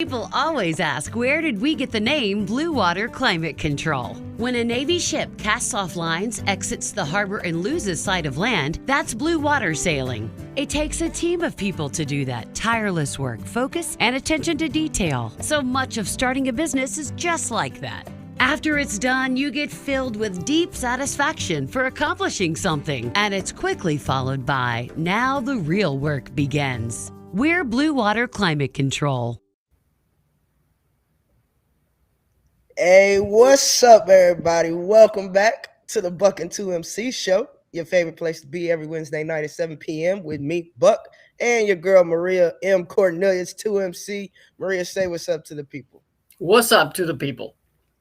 People always ask, where did we get the name Blue Water Climate Control? When a Navy ship casts off lines, exits the harbor, and loses sight of land, that's blue water sailing. It takes a team of people to do that. Tireless work, focus, and attention to detail. So much of starting a business is just like that. After it's done, you get filled with deep satisfaction for accomplishing something. And it's quickly followed by, now the real work begins. We're Blue Water Climate Control. Hey, what's up, everybody? Welcome back to the Buck and 2MC show, your favorite place to be every Wednesday night at 7 p.m. with me, Buck, and your girl, Maria M. Cornelius, 2MC. Maria, say what's up to the people. What's up to the people?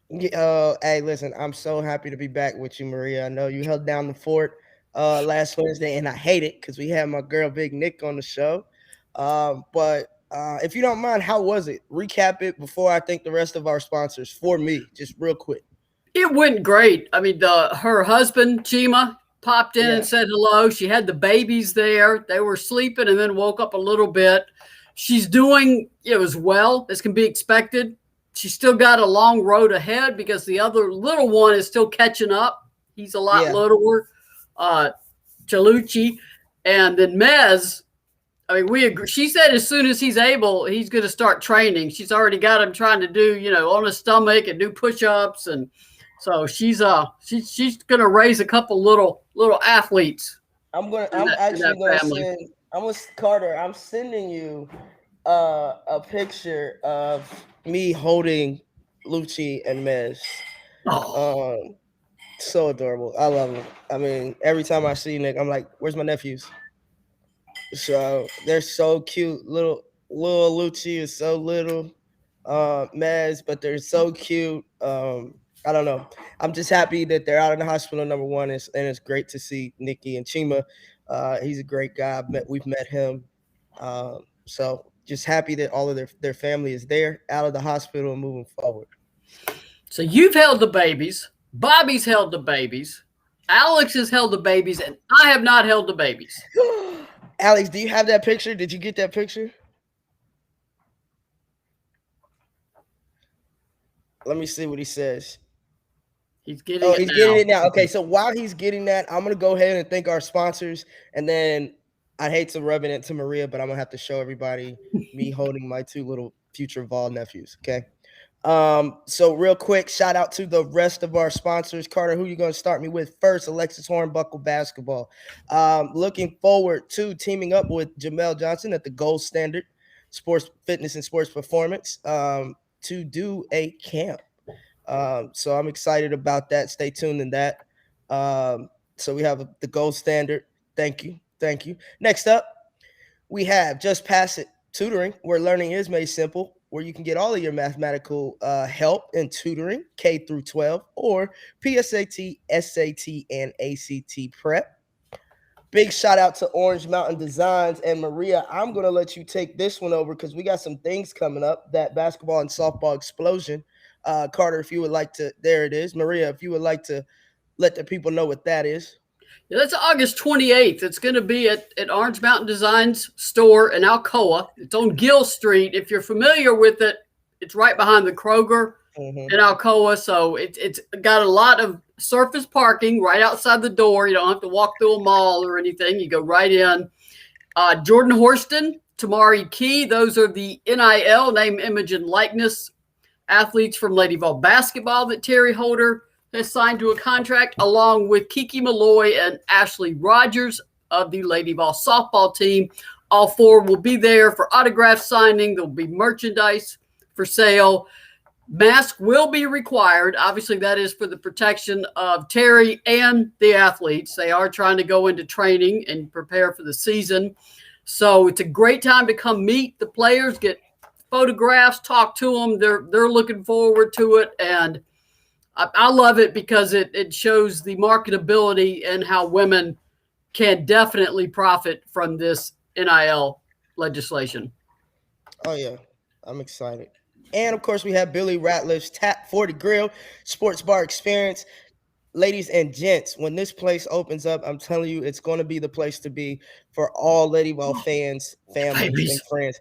Hey, listen, I'm so happy to be back with you, Maria. I know you held down the fort last Wednesday, and I hate it because we had my girl, Big Nick, on the show. But if you don't mind, how was it? Recap it before I thank the rest of our sponsors for me, just real quick. It went great. I mean, her husband, Chima, popped in and said hello. She had the babies there. They were sleeping and then woke up a little bit. She's doing as well as can be expected. She's still got a long road ahead because the other little one is still catching up. He's a lot littler. Chaluchi. And then Mez, I mean, we agree. She said as soon as he's able, he's going to start training. She's already got him trying to do, on his stomach and do push-ups, and so she's going to raise a couple little athletes. Carter. I'm sending you a picture of me holding Lucci and Mez. So adorable. I love them. I mean, every time I see Nick, I'm like, "Where's my nephews?" So they're so cute. Little Lucci is so little, Mez, but they're so cute. I don't know. I'm just happy that they're out of the hospital, number one, and it's great to see Nikki and Chima. He's a great guy. We've met him. So just happy that all of their family is there, out of the hospital, and moving forward. So you've held the babies. Bobby's held the babies. Alex has held the babies, and I have not held the babies. Alex, do you have that picture? Did you get that picture? Let me see what he says. He's getting it now. He's getting it now. Okay, so while he's getting that, I'm going to go ahead and thank our sponsors, and then I hate to rub it into Maria, but I'm going to have to show everybody me holding my two little future Vol nephews, okay? So real quick, shout out to the rest of our sponsors. Carter, who you going to start me with first? Alexis Hornbuckle Basketball. Looking forward to teaming up with Jamel Johnson at the Gold Standard Sports Fitness and Sports Performance to do a camp. So I'm excited about that. Stay tuned in that. So we have the Gold Standard. Thank you. Next up, we have Just Pass It Tutoring, where learning is made simple, where you can get all of your mathematical help and tutoring, K through 12, or PSAT, SAT, and ACT prep. Big shout out to Orange Mountain Designs. And Maria, I'm going to let you take this one over because we got some things coming up, that basketball and softball explosion. Carter, if you would like to, there it is. Maria, if you would like to let the people know what that is. Yeah, that's August 28th. It's going to be at Orange Mountain Designs store in Alcoa. It's on Gill Street. If you're familiar with it, it's right behind the Kroger in Alcoa. So it's got a lot of surface parking right outside the door. You don't have to walk through a mall or anything. You go right in. Jordan Horston, Tamari Key, those are the NIL, name, image, and likeness athletes from Lady Vol basketball that Terry Holder has signed to a contract, along with Kiki Malloy and Ashley Rogers of the Lady Vol softball team. All four will be there for autograph signing. There'll be merchandise for sale. Mask will be required. Obviously, that is for the protection of Terry and the athletes. They are trying to go into training and prepare for the season. So it's a great time to come meet the players, get photographs, talk to them. They're looking forward to it. And I love it because it shows the marketability and how women can definitely profit from this NIL legislation. Oh, yeah. I'm excited. And, of course, we have Billy Ratliff's Tap 40 Grill Sports Bar Experience. ladies and gents, when this place opens up, I'm telling you, it's going to be the place to be for all Lady Ball fans, families, Babies. and friends.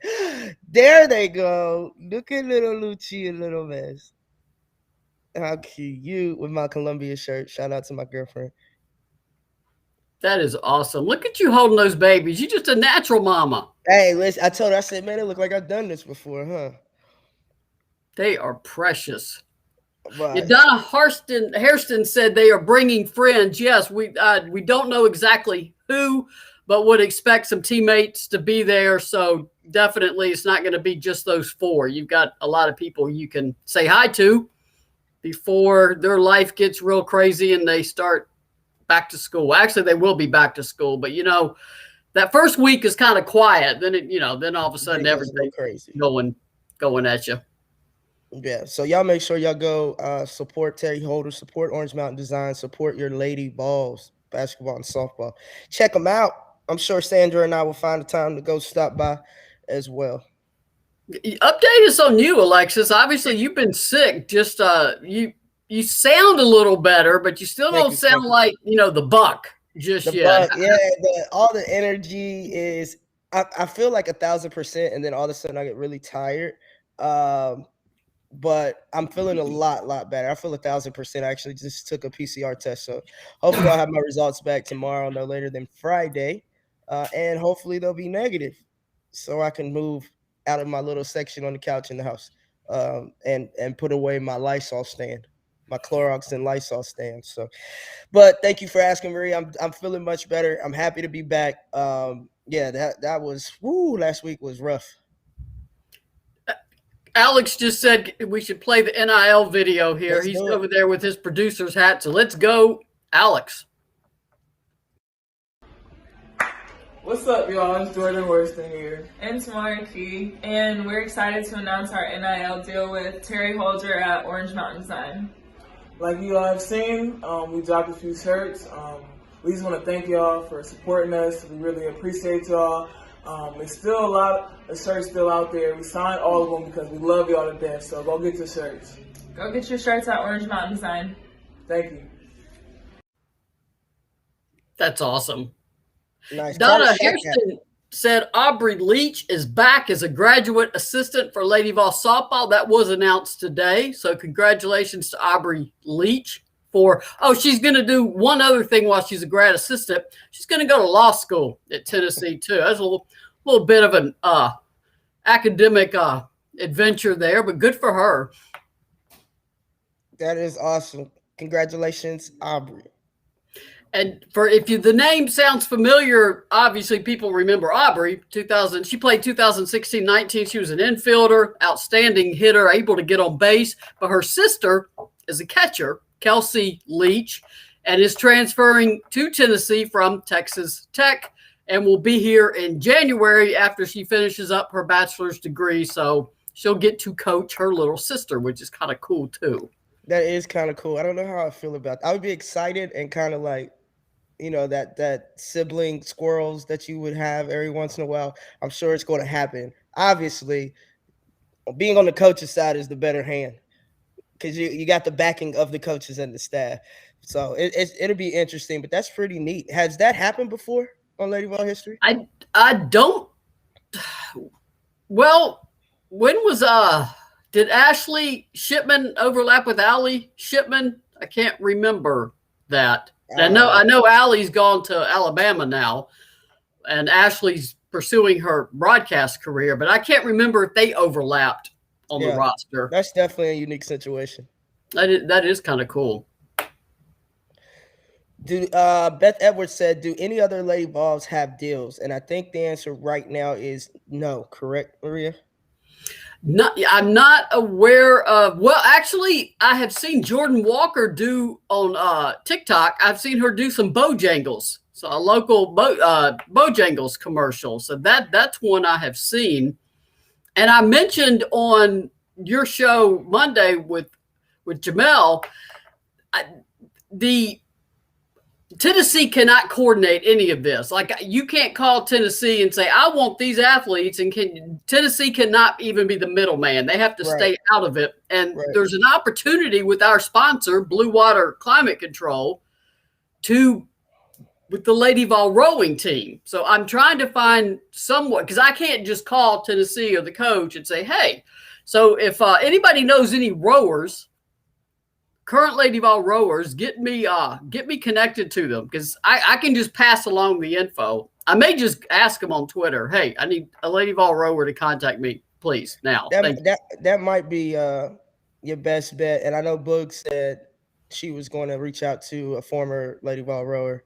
There they go. Look at little Lucci and little mess. How cute. You with my Columbia shirt. Shout out to my girlfriend. That is awesome. Look at you holding those babies. You're just a natural mama. Hey, listen, I told her, I said, man, it look like I've done this before, huh? They are precious. But Donna Hairston said they are bringing friends. Yes, we don't know exactly who, but would expect some teammates to be there. So definitely it's not going to be just those four. You've got a lot of people you can say hi to before their life gets real crazy and they start back to school. Actually, they will be back to school, but that first week is kind of quiet. Then then all of a sudden everything's crazy going at you. Yeah, so y'all make sure y'all go support Terry Holder, support Orange Mountain Design, support your Lady Balls, basketball and softball. Check them out. I'm sure Sandra and I will find the time to go stop by as well. Update us on you, Alexis. Obviously, you've been sick. Just you sound a little better, but you still don't sound like the buck just yet. Yeah, all the energy is. I feel like 1,000%, and then all of a sudden I get really tired. But I'm feeling a lot better. I feel 1,000%. I actually just took a PCR test, so hopefully I'll have my results back tomorrow, no later than Friday, and hopefully they'll be negative, so I can move out of my little section on the couch in the house, and put away my Lysol stand, my Clorox and Lysol stand. So, but thank you for asking, Maria. I'm feeling much better. I'm happy to be back. Yeah, that was last week was rough. Alex just said we should play the NIL video here. He's over there with his producer's hat. So let's go, Alex. What's up, y'all? It's Jordan Worston here. And Tamara Key. And we're excited to announce our NIL deal with Terry Holder at Orange Mountain Design. Like you all have seen, we dropped a few shirts. We just want to thank y'all for supporting us. We really appreciate y'all. There's still a lot of shirts still out there. We signed all of them because we love y'all to death. So go get your shirts. Go get your shirts at Orange Mountain Design. Thank you. That's awesome. Nice. Donna Hairston said Aubrey Leach is back as a graduate assistant for Lady Vol softball. That was announced today. So congratulations to Aubrey Leach she's going to do one other thing while she's a grad assistant. She's going to go to law school at Tennessee too. That's a little bit of an academic adventure there, but good for her. That is awesome. Congratulations, Aubrey. And the name sounds familiar, obviously people remember Aubrey. She played 2016-19. She was an infielder, outstanding hitter, able to get on base. But her sister is a catcher, Kelsey Leach, and is transferring to Tennessee from Texas Tech and will be here in January after she finishes up her bachelor's degree. So she'll get to coach her little sister, which is kind of cool too. That is kind of cool. I don't know how I feel about that. I would be excited and kind of like, that sibling squirrels that you would have every once in a while. I'm sure it's going to happen. Obviously, being on the coach's side is the better hand because you got the backing of the coaches and the staff. So it'll be interesting, but that's pretty neat. Has that happened before on Lady Ball history? I don't. Well, when was did Ashley Shipman overlap with Allie Shipman? I can't remember that. I know Allie's gone to Alabama now, and Ashley's pursuing her broadcast career, but I can't remember if they overlapped on the roster. That's definitely a unique situation. That is kind of cool. Beth Edwards said, do any other Lady Balls have deals? And I think the answer right now is no. Correct, Maria? I'm not aware of. Well, actually, I have seen Jordan Walker do on TikTok. I've seen her do some Bojangles, so a local Bojangles commercial. So that's one I have seen. And I mentioned on your show Monday with Jamel, the Tennessee cannot coordinate any of this. Like, you can't call Tennessee and say, I want these athletes, and Tennessee cannot even be the middleman. They have to stay out of it. And there's an opportunity with our sponsor, Blue Water Climate Control, with the Lady Vol rowing team. So I'm trying to find someone, because I can't just call Tennessee or the coach and say, hey, so if anybody knows any rowers, current Lady Vol rowers, get me connected to them, because I can just pass along the info. I may just ask them on Twitter, hey, I need a Lady Vol rower to contact me, please, now. That might be your best bet. And I know Boog said she was going to reach out to a former Lady Vol rower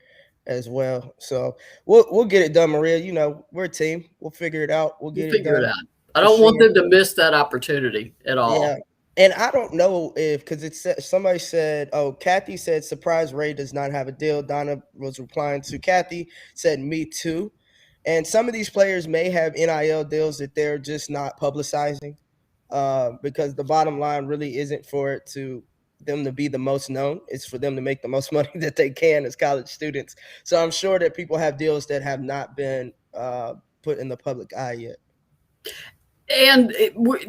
as well. So we'll get it done, Maria. You know, we're a team. We'll figure it out. We'll figure it out. I don't want them to miss that opportunity at all. Yeah. And I don't know because somebody said, Kathy said, surprise, Ray does not have a deal. Donna was replying to Kathy, said, me too. And some of these players may have NIL deals that they're just not publicizing because the bottom line really isn't for them to be the most known. It's for them to make the most money that they can as college students. So I'm sure that people have deals that have not been put in the public eye yet. And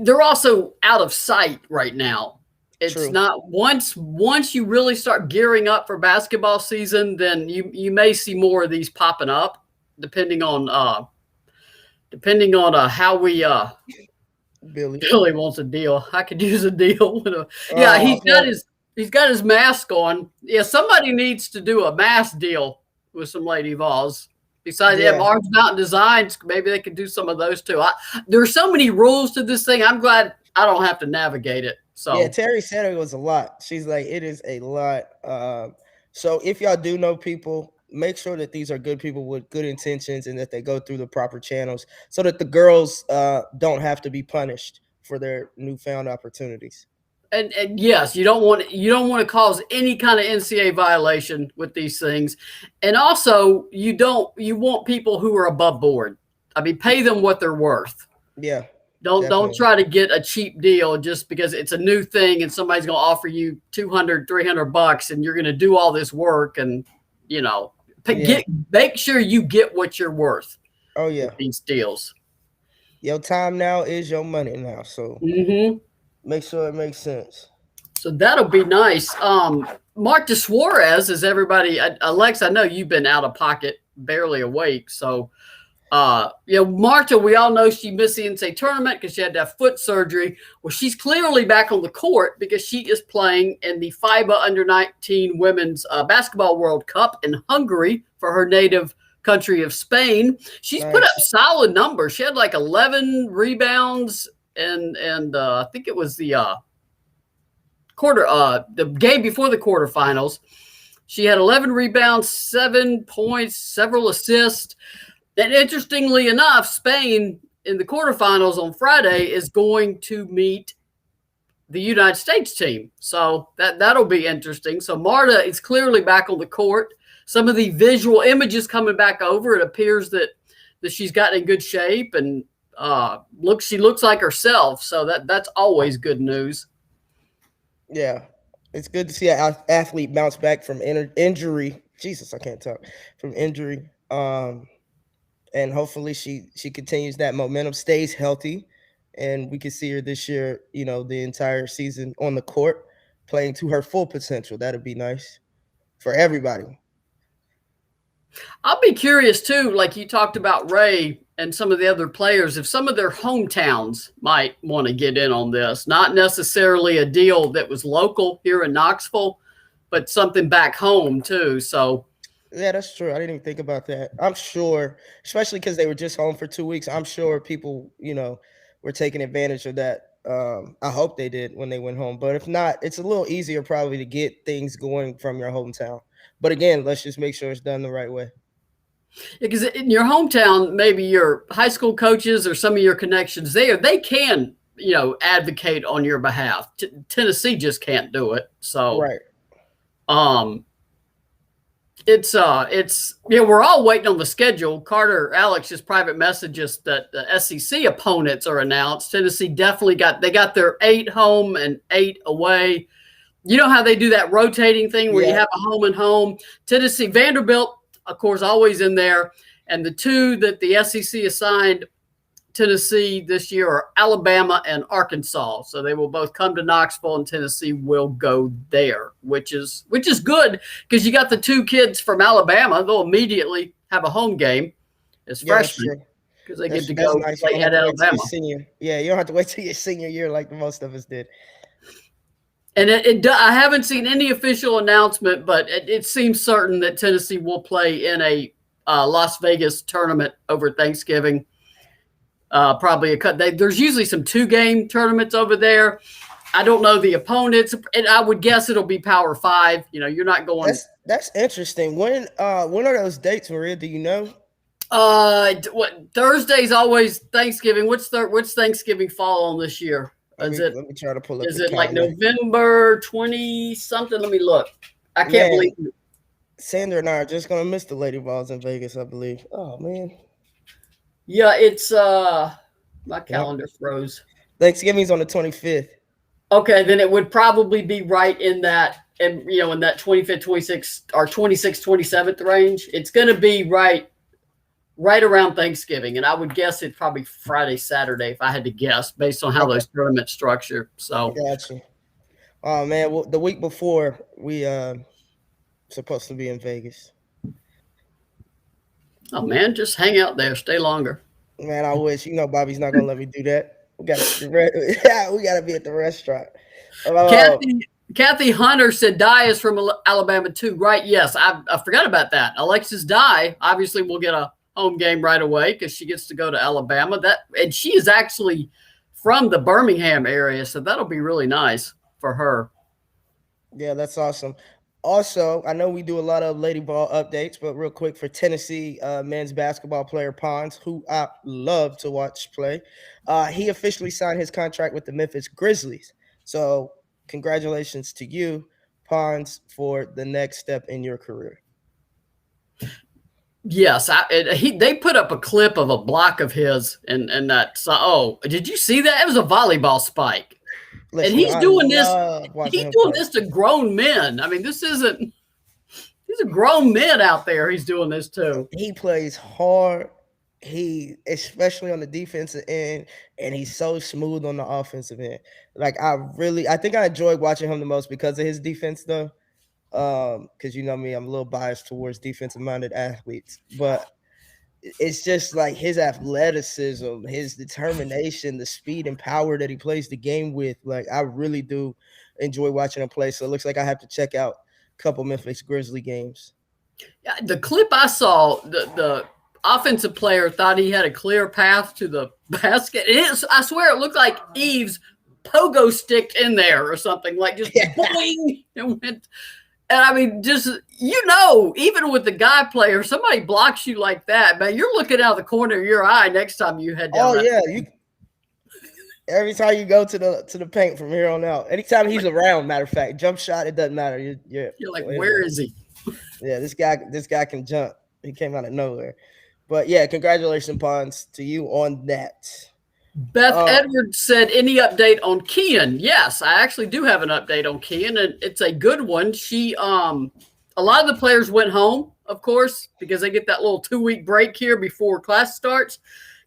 they're also out of sight right now. It's True. not once you really start gearing up for basketball season, then you may see more of these popping up, depending on how we Billy wants a deal. I could use a deal. He's got his mask on. Yeah, somebody needs to do a mask deal with some Lady Vols. Besides, they have Orange Mountain Designs. Maybe they could do some of those too. There are so many rules to this thing. I'm glad I don't have to navigate it. So yeah, Terry said it was a lot. She's like, it is a lot. So if y'all do know people, make sure that these are good people with good intentions and that they go through the proper channels so that the girls don't have to be punished for their newfound opportunities. And yes, you don't want to cause any kind of NCAA violation with these things. And also you want people who are above board. I mean, pay them what they're worth. Yeah. Don't try to get a cheap deal just because it's a new thing and somebody's going to offer you $200, $300 and you're going to do all this work and, make sure you get what you're worth. Oh yeah. With these deals. Your time now is your money now. So make sure it makes sense. So that'll be nice. Marta Suarez is everybody. Alex, I know you've been out of pocket, barely awake. So, Marta, we all know she missed the NCAA tournament because she had that foot surgery. Well, she's clearly back on the court because she is playing in the FIBA Under-19 Women's Basketball World Cup in Hungary for her native country of Spain. She's put up solid numbers. She had like 11 rebounds. And I think it was the game before the quarterfinals. She had 11 rebounds, 7 points, several assists. And interestingly enough, Spain in the quarterfinals on Friday is going to meet the United States team. So that'll be interesting. So Marta is clearly back on the court. Some of the visual images coming back over, it appears that she's gotten in good shape and she looks like herself, so that's always good news. Yeah, it's good to see an athlete bounce back from injury. Jesus, I can't talk. From injury, and hopefully she continues that momentum, stays healthy, and we can see her this year. The entire season on the court, playing to her full potential. That'd be nice for everybody. I'll be curious too, like you talked about Ray and some of the other players, if some of their hometowns might want to get in on this, not necessarily a deal that was local here in Knoxville, but something back home too. So yeah, that's true. I didn't even think about that. I'm sure, especially because they were just home for 2 weeks, I'm sure people, were taking advantage of that. I hope they did when they went home, but if not, it's a little easier probably to get things going from your hometown. But again, let's just make sure it's done the right way. Because in your hometown, maybe your high school coaches or some of your connections there, they can, advocate on your behalf. Tennessee just can't do it. So, right. We're all waiting on the schedule. Carter, Alex just private messages that the SEC opponents are announced. Tennessee definitely got their 8 home and 8 away. You know how they do that rotating thing where you have a home and home. Tennessee, Vanderbilt, of course, always in there. And the two that the SEC assigned Tennessee this year are Alabama and Arkansas. So they will both come to Knoxville, and Tennessee will go there, which is good because you got the two kids from Alabama. They'll immediately have a home game as freshmen because they get to go play at Alabama. Yeah, you don't have to wait till your senior year like most of us did. And I haven't seen any official announcement, but it seems certain that Tennessee will play in a Las Vegas tournament over Thanksgiving. Probably there's usually some 2-game tournaments over there. I don't know the opponents, and I would guess it'll be Power 5. You know, you're not going. That's interesting. When are those dates, Maria? Do you know? Thursday's always Thanksgiving. What's Thanksgiving fall on this year? Let me try to pull up. Is it like November 20 something? Let me look. I can't believe it. Sandra and I are just gonna miss the Lady Balls in Vegas, I believe. Oh man. Yeah, it's my calendar froze. Thanksgiving's on the 25th. Okay, then it would probably be right in that, and in that 25th, 26th, or 26th, 27th range. It's going to be right around Thanksgiving, and I would guess it's probably Friday, Saturday, if I had to guess, based on how those tournaments structure. So, gotcha. Oh man, well, the week before we supposed to be in Vegas. Oh man, just hang out there, stay longer. Man, I wish. Bobby's not gonna let me do that. We gotta be at the restaurant. Kathy Hunter said Dye is from Alabama too, right? Yes, I forgot about that. Alexis Dye obviously will get a home game right away because she gets to go to Alabama. And she is actually from the Birmingham area, so that'll be really nice for her. Yeah, that's awesome. Also, I know we do a lot of Lady Ball updates, but real quick for Tennessee men's basketball player Pons, who I love to watch play, he officially signed his contract with the Memphis Grizzlies. So congratulations to you, Pons, for the next step in your career. Yes, they put up a clip of a block of his, and that. Oh, did you see that? It was a volleyball spike. Listen, and he's doing this. He's doing this to grown men. I mean, these are grown men out there. He's doing this too. He plays hard. Especially on the defensive end, and he's so smooth on the offensive end. Like I think I enjoyed watching him the most because of his defense, though. Because me, I'm a little biased towards defensive-minded athletes, but it's just like his athleticism, his determination, the speed and power that he plays the game with. Like I really do enjoy watching him play. So it looks like I have to check out a couple Memphis Grizzly games. Yeah, the clip I saw, the offensive player thought he had a clear path to the basket. I swear it looked like Eve's pogo sticked in there or something, like just boing, and went. And I mean, just, even with the guy player, somebody blocks you like that, man, you're looking out of the corner of your eye next time you head down. Oh, yeah. Every time you go to the paint from here on out, anytime he's around, matter of fact, jump shot, it doesn't matter. You're like, where is he? Yeah, this guy can jump. He came out of nowhere. But yeah, congratulations, Pons, to you on that. Beth Edwards said, any update on Kian? Yes, I actually do have an update on Kian, and it's a good one. She, a lot of the players went home, of course, because they get that little 2-week break here before class starts.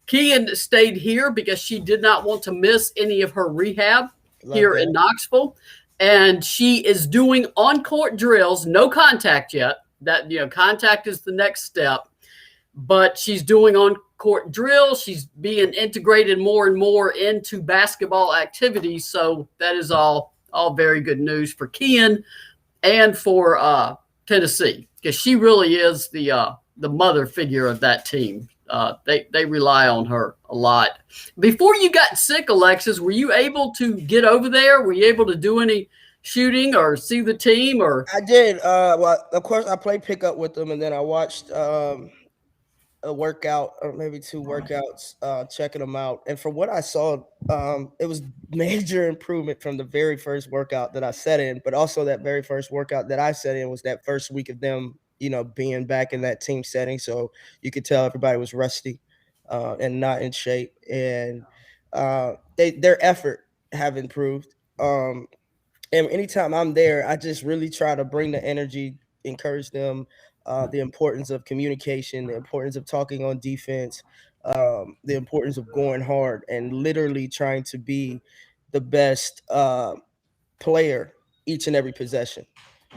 Kian stayed here because she did not want to miss any of her rehab in Knoxville. And she is doing on-court drills, no contact yet. That, contact is the next step. But she's doing on-court drills. She's being integrated more and more into basketball activities. So that is all very good news for Kian and for Tennessee, because she really is the mother figure of that team. They rely on her a lot. Before you got sick, Alexis, were you able to get over there? Were you able to do any shooting or see the team? Or I did. Well, of course, I played pickup with them, and then I watched a workout or maybe 2 workouts, checking them out. And from what I saw, it was major improvement from the very first workout that I set in, but also that very first workout that I set in was that first week of them, being back in that team setting. So you could tell everybody was rusty and not in shape. And their effort have improved. And anytime I'm there, I just really try to bring the energy, encourage them, the importance of communication, the importance of talking on defense, the importance of going hard and literally trying to be the best player each and every possession.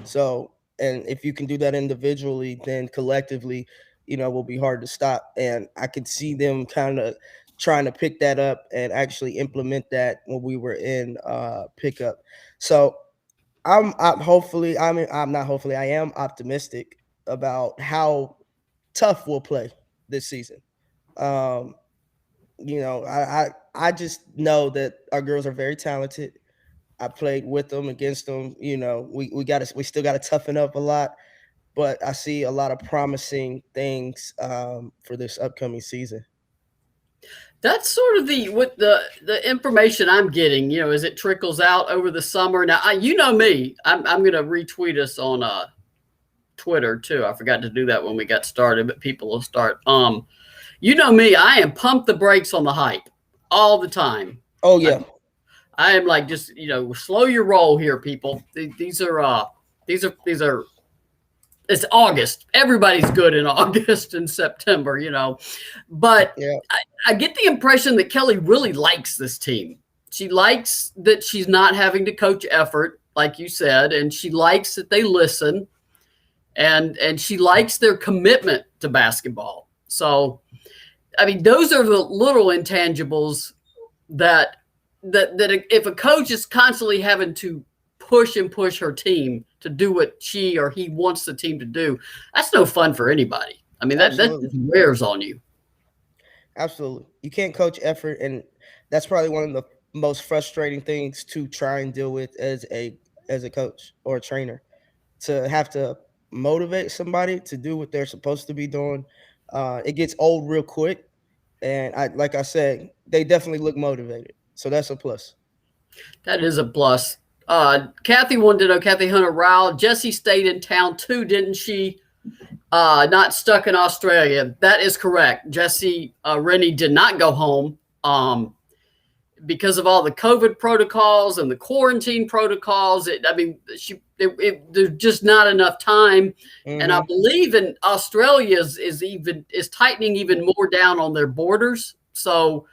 So, and if you can do that individually, then collectively, will be hard to stop. And I could see them kind of trying to pick that up and actually implement that when we were in pickup. So I am optimistic about how tough we'll play this season. Um, I just know that our girls are very talented. I played with them, against them. We still got to toughen up a lot, but I see a lot of promising things for this upcoming season. That's sort of the information I'm getting, as it trickles out over the summer. Now, you know me, I'm going to retweet us on Twitter too. I forgot to do that when we got started, but people will start. You know me, I am pump the brakes on the hype all the time. Oh yeah. I am like, just, slow your roll here, people. These are it's August. Everybody's good in August and September, but yeah. I get the impression that Kelly really likes this team. She likes that she's not having to coach effort, like you said, and she likes that they listen, and she likes their commitment to basketball. So, I mean, those are the little intangibles that if a coach is constantly having to push her team to do what she or he wants the team to do, that's no fun for anybody. I mean, that just wears on you. Absolutely. You can't coach effort, and that's probably one of the most frustrating things to try and deal with as a coach or a trainer, to have to motivate somebody to do what they're supposed to be doing. It gets old real quick, and like I said, they definitely look motivated, so that's a plus. That is a plus. Kathy wanted to know, Kathy Hunter Rowell, Jessie stayed in town too, didn't she? Not stuck in Australia. That is correct. Jessie Rennie did not go home because of all the COVID protocols and the quarantine protocols. There's just not enough time. Mm-hmm. And I believe in Australia is tightening even more down on their borders. So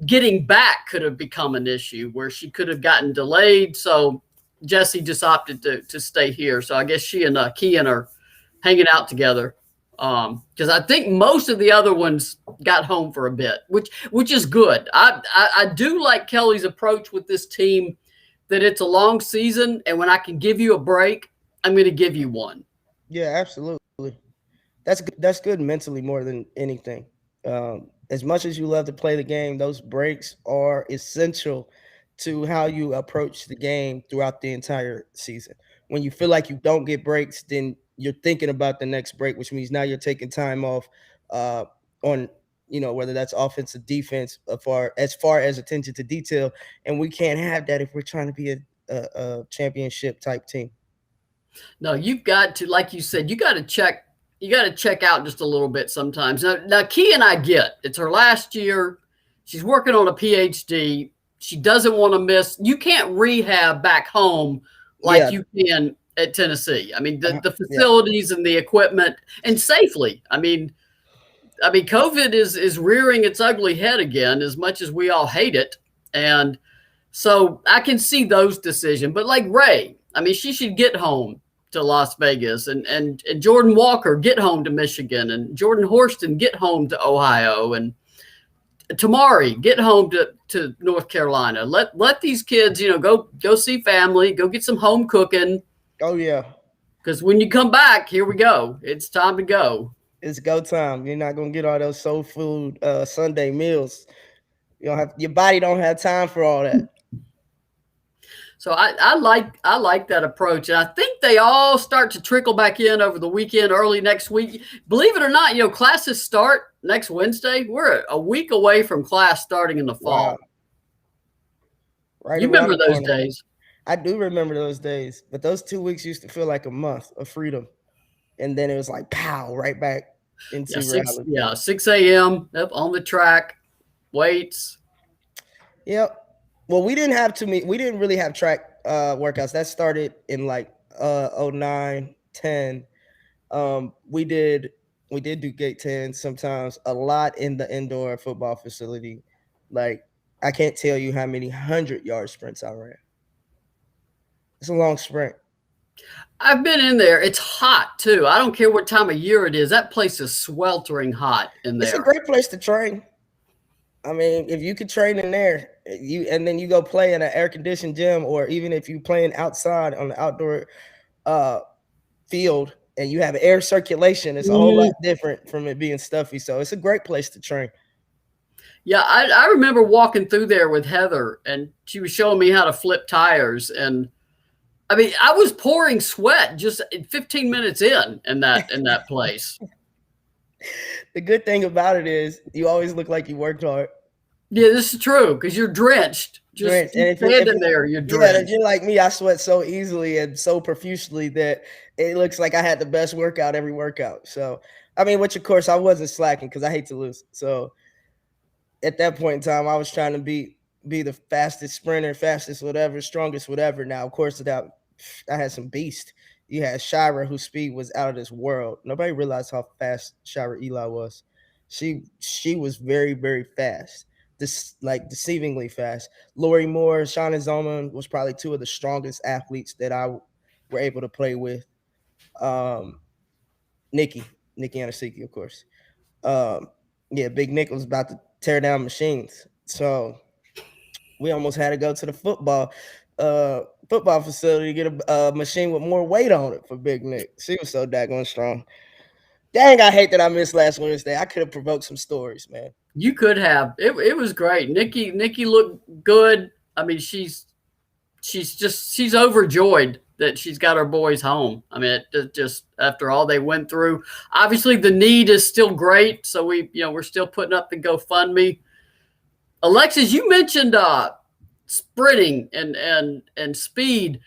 getting back could have become an issue where she could have gotten delayed. So Jessie just opted to stay here. So I guess she and Kian are hanging out together, because I think most of the other ones got home for a bit, which is good. I do like Kelly's approach with this team, that it's a long season, and when I can give you a break, I'm going to give you one. Yeah, absolutely. That's good mentally more than anything. As much as you love to play the game, those breaks are essential to how you approach the game throughout the entire season. When you feel like you don't get breaks, then you're thinking about the next break, which means now you're taking time off on, whether that's offense or defense, as far as attention to detail. And we can't have that if we're trying to be a championship type team. No, you've got to, like you said, you got to check out just a little bit sometimes. Now Key and I get, it's her last year. She's working on a PhD. She doesn't want to miss. You can't rehab back home like you can at Tennessee. I mean, the facilities and the equipment, and safely. I mean, COVID is rearing its ugly head again, as much as we all hate it. And so I can see those decisions. But like Ray, I mean, she should get home to Las Vegas, and Jordan Walker get home to Michigan, and Jordan Horston get home to Ohio, and Tamari get home to North Carolina. Let these kids, go see family, go get some home cooking. Oh yeah. Because when you come back, here we go. It's time to go. It's go time. You're not gonna get all those soul food Sunday meals. Your body don't have time for all that. So I like that approach, and I think they all start to trickle back in over the weekend, early next week. Believe it or not, classes start next Wednesday. We're a week away from class starting in the fall. Wow. Right. You remember those days? I do remember those days, but those 2 weeks used to feel like a month of freedom, and then it was like pow, right back into reality. 6 a.m. up on the track, weights. Yep. Well, we didn't really have track workouts. That started in like 09, 10. We did do gate 10 sometimes, a lot in the indoor football facility. Like, I can't tell you how many 100-yard sprints I ran. It's a long sprint. I've been in there. It's hot too. I don't care what time of year it is. That place is sweltering hot in there. It's a great place to train. I mean, if you could train in there, and then you go play in an air-conditioned gym, or even if you're playing outside on the outdoor field and you have air circulation, it's a whole lot different from it being stuffy. So it's a great place to train. Yeah, I remember walking through there with Heather, and she was showing me how to flip tires. And I mean, I was pouring sweat just 15 minutes in that place. The good thing about it is you always look like you worked hard. Yeah, this is true, because you're drenched. Just standing there, you're drenched. Yeah, if you're like me, I sweat so easily and so profusely that it looks like I had the best workout every workout. So, I mean, which of course I wasn't slacking because I hate to lose. So at that point in time, I was trying to be the fastest sprinter, fastest whatever, strongest whatever. Now, of course, I had some beast. You had Shira, whose speed was out of this world. Nobody realized how fast Shira Eli was. She was very, very fast. Deceivingly fast. Lori Moore, Shauna Zoman was probably two of the strongest athletes that I were able to play with. Nikki Anasiki, of course. Big Nick was about to tear down machines. So we almost had to go to the football facility to get a machine with more weight on it for Big Nick. She was so daggone strong. Dang, I hate that I missed last Wednesday. I could have provoked some stories, man. You could have. It was great. Nikki looked good. I mean, she's overjoyed that she's got her boys home. I mean, it just after all they went through. Obviously, the need is still great, so we're still putting up the GoFundMe. Alexis, you mentioned sprinting and speed.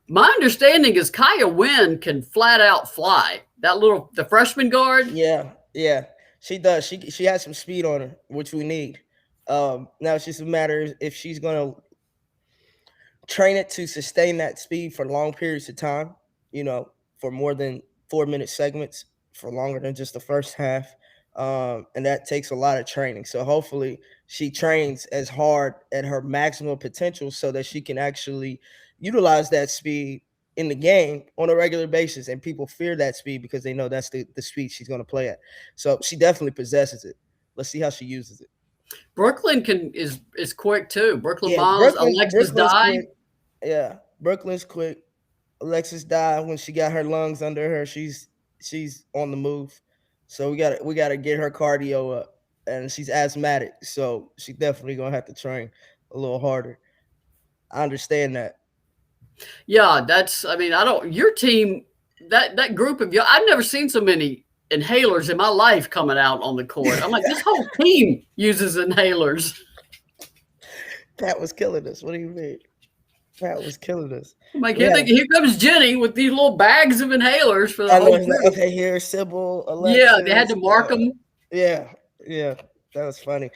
My understanding is Kaya Wynn can flat out fly. The freshman guard. Yeah. She does. She has some speed on her, which we need. Now it's just a matter if she's gonna train it to sustain that speed for long periods of time, for more than 4-minute segments, for longer than just the first half. And that takes a lot of training. So hopefully she trains as hard at her maximum potential so that she can actually utilize that speed in the game on a regular basis. And people fear that speed because they know that's the speed she's going to play at. So she definitely possesses it. Let's see how she uses it. Brooklyn is quick too. Brooklyn Miles, Alexis Dye. Yeah, Brooklyn's quick. Alexis Dye, when she got her lungs under her, she's on the move. So we got to get her cardio up, and she's asthmatic, so she definitely gonna have to train a little harder. I understand that. Yeah, your team, that group of you, I've never seen so many inhalers in my life coming out on the court. I'm like, this whole team uses inhalers. Pat was killing us. What do you mean? Pat was killing us. I'm like, here comes Jenny with these little bags of inhalers for the whole group. Okay, here's Sybil, Alexis. Yeah, they had to mark them. Yeah, that was funny.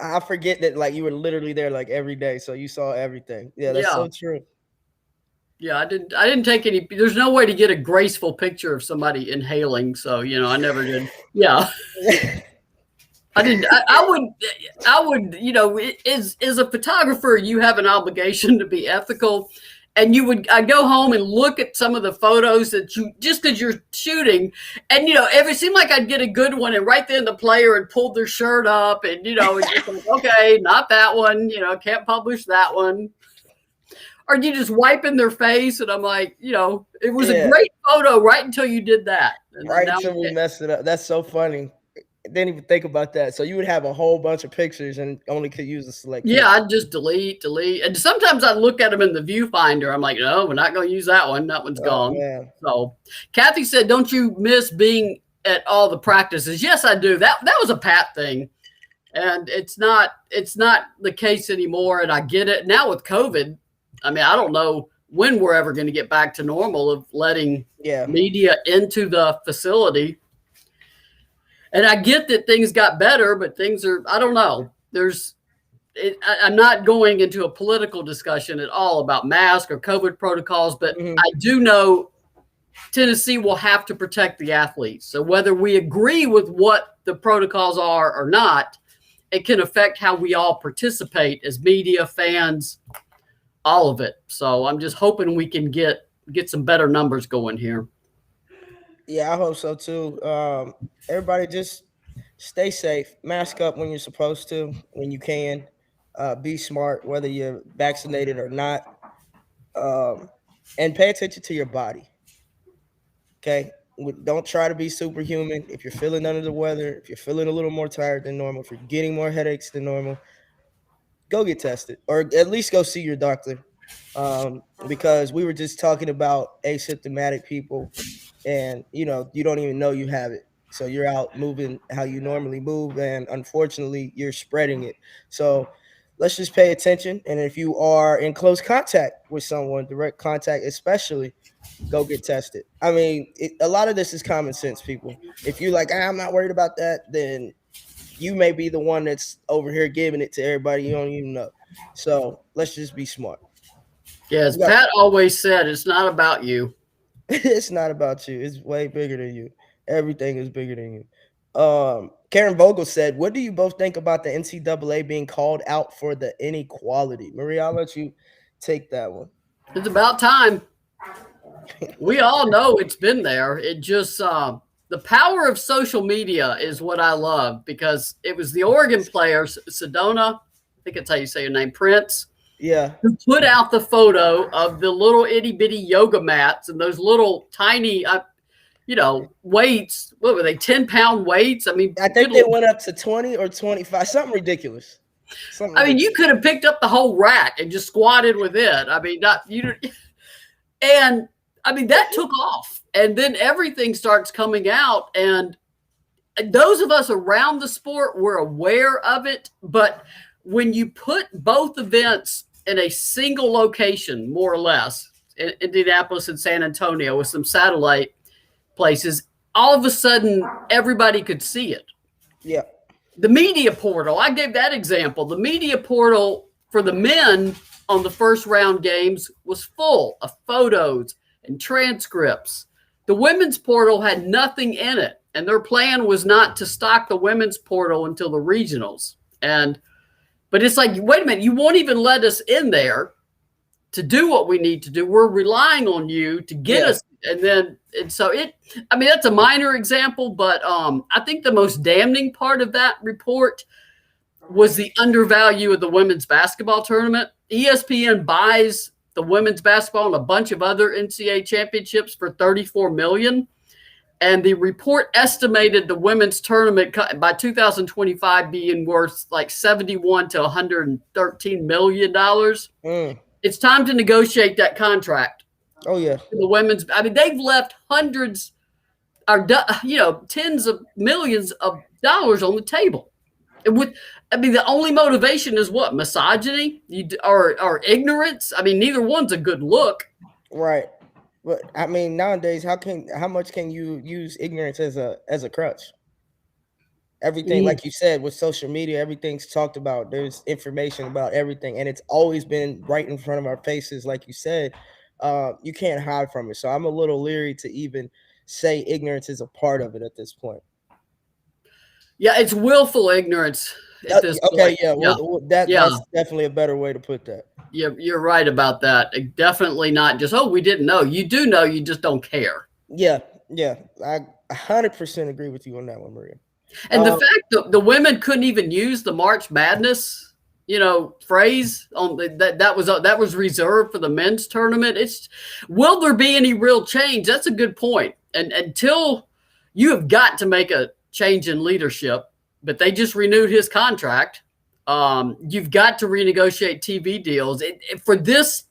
I forget that you were literally there every day, so you saw everything. Yeah, that's so true. Yeah, I didn't take any. There's no way to get a graceful picture of somebody inhaling, so I never did. Yeah. I didn't. I would. As a photographer, you have an obligation to be ethical, and I go home and look at some of the photos that just because you're shooting, and it seemed like I'd get a good one, and right then the player had pulled their shirt up, and it's just like, okay, not that one, can't publish that one, or you just wiping their face, and I'm like, it was a great photo right until you did that, right until we messed it up. That's so funny. Didn't even think about that. So you would have a whole bunch of pictures and only could use a select. Yeah, I'd just delete. And sometimes I'd look at them in the viewfinder. I'm like, no, we're not going to use that one. That one's gone. Man. So Kathy said, don't you miss being at all the practices? Yes, I do. That was a Pat thing. And it's not the case anymore. And I get it. Now with COVID, I don't know when we're ever going to get back to normal of letting media into the facility. And I get that things got better, but things are, I don't know. I'm not going into a political discussion at all about mask or COVID protocols, but I do know Tennessee will have to protect the athletes. So whether we agree with what the protocols are or not, it can affect how we all participate as media, fans, all of it. So I'm just hoping we can get some better numbers going here. Yeah, I hope so too. Everybody just stay safe. Mask up when you're supposed to, when you can. Be smart, whether you're vaccinated or not. And pay attention to your body. Okay? Don't try to be superhuman. If you're feeling under the weather, if you're feeling a little more tired than normal, if you're getting more headaches than normal, go get tested, or at least go see your doctor. Because we were just talking about asymptomatic people, and you don't even know you have it. So you're out moving how you normally move, and unfortunately, you're spreading it. So let's just pay attention. And if you are in close contact with someone, direct contact especially, go get tested. I mean, a lot of this is common sense, people. If you're like, I'm not worried about that, then you may be the one that's over here giving it to everybody you don't even know. So let's just be smart. Yeah, as Pat always said, it's not about you. It's not about you. It's way bigger than you. Everything is bigger than you. Karen Vogel said, what do you both think about the NCAA being called out for the inequality? Maria, I'll let you take that one. It's about time. We all know it's been there. It just the power of social media is what I love, because it was the Oregon player, Sedona, I think that's how you say your name, Prince. Yeah. Who put out the photo of the little itty bitty yoga mats and those little tiny, weights. What were they, 10-pound weights? I mean, I think they went up to 20 or 25, something ridiculous. You could have picked up the whole rack and just squatted with it. I mean, that took off. And then everything starts coming out. And those of us around the sport were aware of it. But when you put both events in a single location, more or less, in Indianapolis and San Antonio with some satellite places, all of a sudden everybody could see it. Yeah. The media portal, I gave that example. The media portal for the men on the first round games was full of photos and transcripts. The women's portal had nothing in it, and their plan was not to stock the women's portal until the regionals. But it's like, wait a minute, you won't even let us in there to do what we need to do. We're relying on you to get us. And so that's a minor example, but I think the most damning part of that report was the undervalue of the women's basketball tournament. ESPN buys the women's basketball and a bunch of other NCAA championships for $34 million. And the report estimated the women's tournament by 2025 being worth like $71 to $113 million. It's time to negotiate that contract. Oh, yeah. The women's, they've left hundreds or, tens of millions of dollars on the table. The only motivation is what? Misogyny or ignorance? Neither one's a good look. Right. But nowadays, how much can you use ignorance as a crutch? Everything, like you said, with social media, everything's talked about. There's information about everything, and it's always been right in front of our faces, like you said. You can't hide from it. So I'm a little leery to even say ignorance is a part of it at this point. Yeah, it's willful ignorance at this point. Okay, that's definitely a better way to put that. Yeah, you're right about that. Definitely not just, we didn't know. You do know, you just don't care. Yeah. I 100% agree with you on that one, Maria. And the fact that the women couldn't even use the March Madness, phrase on that was reserved for the men's tournament. Will there be any real change? That's a good point. And until you have got to make a change in leadership, but they just renewed his contract. You've got to renegotiate TV deals. For this,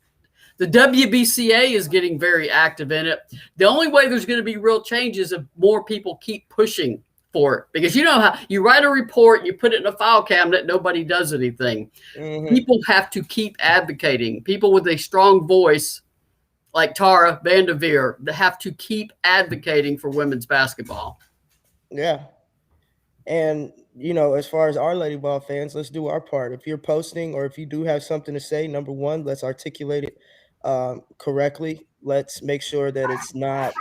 the WBCA is getting very active in it. The only way there's going to be real change is if more people keep pushing for it. Because you know how you write a report, you put it in a file cabinet, nobody does anything. Mm-hmm. People have to keep advocating. People with a strong voice, like Tara Vanderveer, they have to keep advocating for women's basketball. Yeah. And as far as our Lady Ball fans, let's do our part. If you're posting or if you do have something to say, number one, let's articulate it correctly. Let's make sure that it's not,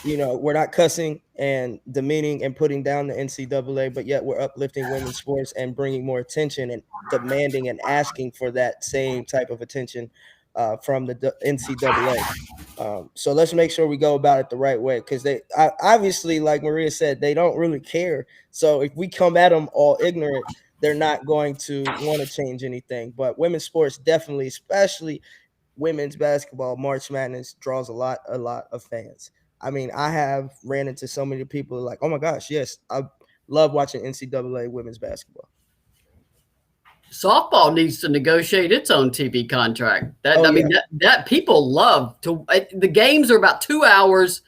we're not cussing and demeaning and putting down the NCAA, but yet we're uplifting women's sports and bringing more attention and demanding and asking for that same type of attention from the NCAA. So let's make sure we go about it the right way, because they obviously, like Maria said, they don't really care. So if we come at them all ignorant, they're not going to want to change anything. But women's sports definitely, especially women's basketball, March Madness draws a lot of fans. I mean, I have ran into so many people like, oh my gosh, yes, I love watching NCAA women's basketball. Softball needs to negotiate its own TV contract. That people love to. The games are about 2 hours.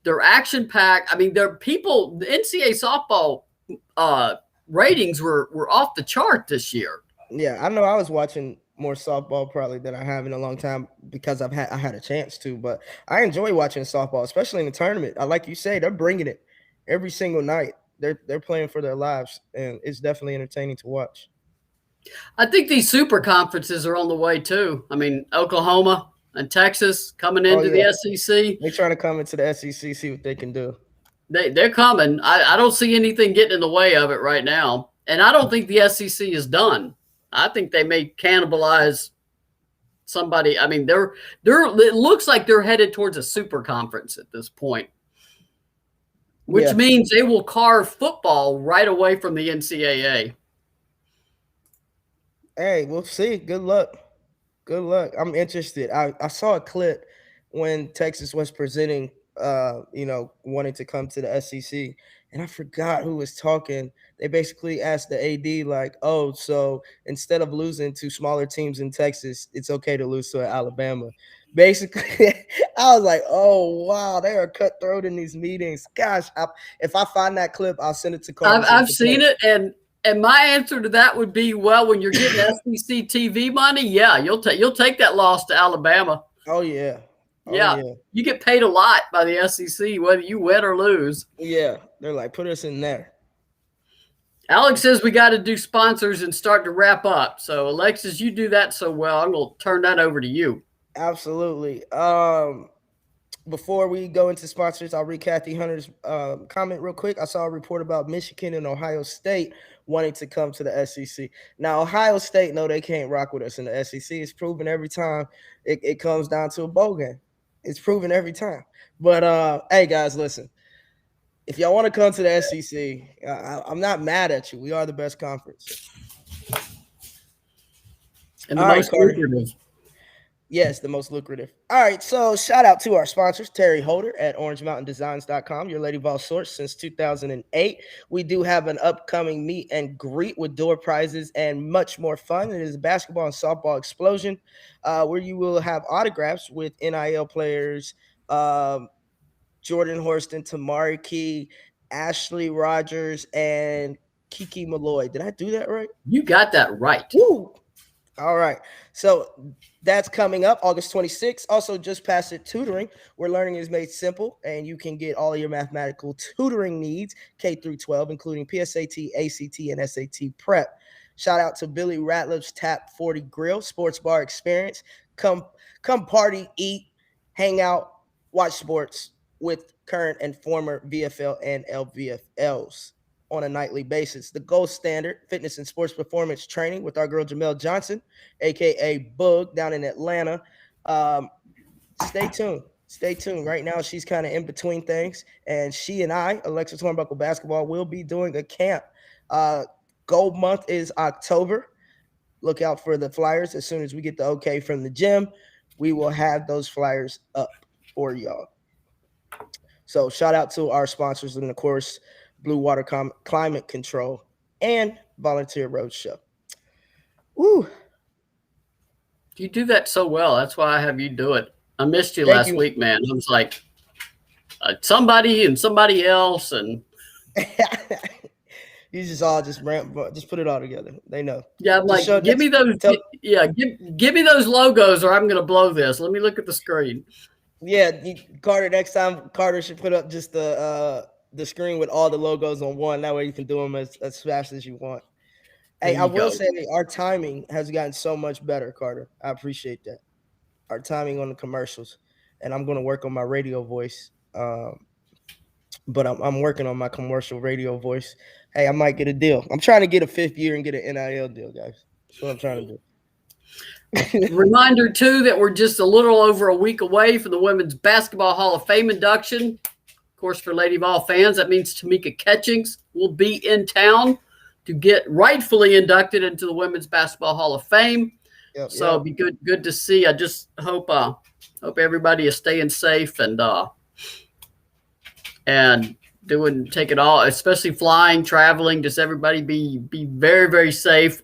They're action packed. I mean, the NCAA softball ratings were off the chart this year. Yeah, I know I was watching more softball probably than I have in a long time because I had a chance to, but I enjoy watching softball, especially in the tournament. Like you say, they're bringing it every single night. They're playing for their lives, and it's definitely entertaining to watch. I think these super conferences are on the way too. I mean, Oklahoma and Texas coming into the SEC. They're trying to come into the SEC, see what they can do. They're coming. I don't see anything getting in the way of it right now. And I don't think the SEC is done. I think they may cannibalize somebody. I mean, it looks like they're headed towards a super conference at this point, which means they will carve football right away from the NCAA. Hey, we'll see. Good luck. I'm interested. I saw a clip when Texas was presenting, wanting to come to the SEC, and I forgot who was talking. They basically asked the AD, like, oh, so instead of losing to smaller teams in Texas, it's okay to lose to Alabama. Basically, I was like, oh, wow, they are cutthroat in these meetings. Gosh, if I find that clip, I'll send it to Carl. I've seen it, and my answer to that would be, well, when you're getting SEC TV money, yeah, you'll take that loss to Alabama. Oh, yeah. You get paid a lot by the SEC, whether you win or lose. Yeah, they're like, put us in there. Alex says we got to do sponsors and start to wrap up. So, Alexis, you do that so well. I'm going to turn that over to you. Absolutely. Before we go into sponsors, I'll read Kathy Hunter's comment real quick. I saw a report about Michigan and Ohio State wanting to come to the SEC. Now, Ohio State, no, they can't rock with us in the SEC. It's proven every time it comes down to a bowl game. It's proven every time. But, hey, guys, listen. If y'all want to come to the SEC, I'm not mad at you. We are the best conference. And the most lucrative. Yes, the most lucrative. All right, so shout out to our sponsors, Terry Holder at OrangeMountainDesigns.com, your Lady Ball source since 2008. We do have an upcoming meet and greet with door prizes and much more fun. It is a basketball and softball explosion where you will have autographs with NIL players, Jordan Horston, Tamari Key, Ashley Rogers, and Kiki Malloy. Did I do that right? You got that right. Woo! All right. So that's coming up August 26th. Also, just past it, tutoring, where learning is made simple, and you can get all of your mathematical tutoring needs, K through 12, including PSAT, ACT, and SAT prep. Shout out to Billy Ratliff's Tap 40 Grill, sports bar experience. Come party, eat, hang out, watch sports with current and former VFL and LVFLs on a nightly basis. The gold standard fitness and sports performance training with our girl Jamel Johnson, aka Bug, down in Atlanta. Stay tuned. Right now she's kind of in between things, and she and I, Alexis Hornbuckle basketball, will be doing a camp. Gold month is October. Look out for the flyers. As soon as we get the okay from the gym, we will have those flyers up for y'all. So shout out to our sponsors, and of course, Blue Water Climate Control and Volunteer Roadshow. Woo! You do that so well. That's why I have you do it. I missed you last week, man. I was like somebody and somebody else, and you just put it all together. They know. Yeah, I'm like, give me those. Give me those logos, or I'm gonna blow this. Let me look at the screen. Yeah, Carter. Next time, Carter should put up just the the screen with all the logos on one. That way you can do them as fast as you want. Hey, I will say our timing has gotten so much better, Carter. I appreciate that. Our timing on the commercials, and I'm going to work on my radio voice. But I'm working on my commercial radio voice. Hey, I might get a deal. I'm trying to get a 5th year and get an NIL deal, guys. That's what I'm trying to do. Reminder, too, that we're just a little over a week away from the Women's Basketball Hall of Fame induction. Of course, for Lady Vol fans, that means Tamika Catchings will be in town to get rightfully inducted into the Women's Basketball Hall of Fame. It'll be good to see. I just hope everybody is staying safe and take it all, especially flying, traveling. Just everybody be very, very safe.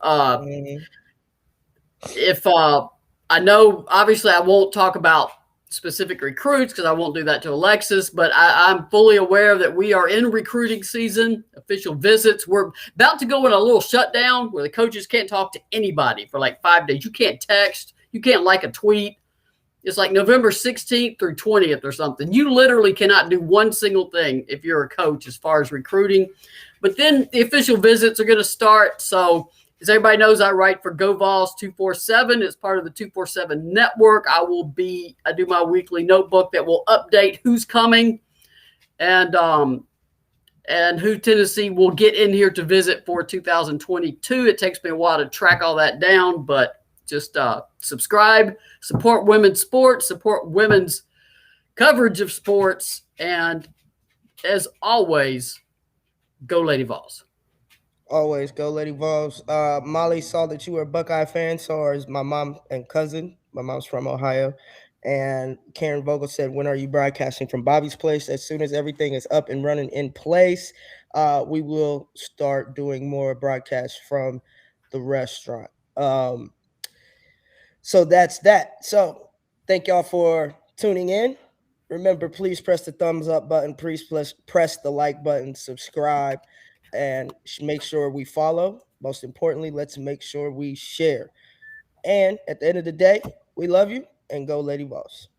If I know, obviously, I won't talk about specific recruits because I won't do that to Alexis, but I'm fully aware that we are in recruiting season, official visits. We're about to go in a little shutdown where the coaches can't talk to anybody for like 5 days. You can't text. You can't like a tweet. It's like November 16th through 20th or something. You literally cannot do one single thing if you're a coach as far as recruiting. But then the official visits are going to start. So as everybody knows, I write for GoVols 247. It's part of the 247 network. I do my weekly notebook that will update who's coming and who Tennessee will get in here to visit for 2022. It takes me a while to track all that down, but just subscribe, support women's sports, support women's coverage of sports, and as always, go Lady Vols. Always go Lady Vols. Molly saw that you were a Buckeye fan, so is my mom and cousin. My mom's from Ohio. And Karen Vogel said, when are you broadcasting from Bobby's place? As soon as everything is up and running in place, we will start doing more broadcasts from the restaurant. So that's that. So thank y'all for tuning in. Remember, please press the thumbs up button. Please press the like button, subscribe, and make sure we follow. Most importantly, let's make sure we share. And at the end of the day, we love you and go Lady Vols.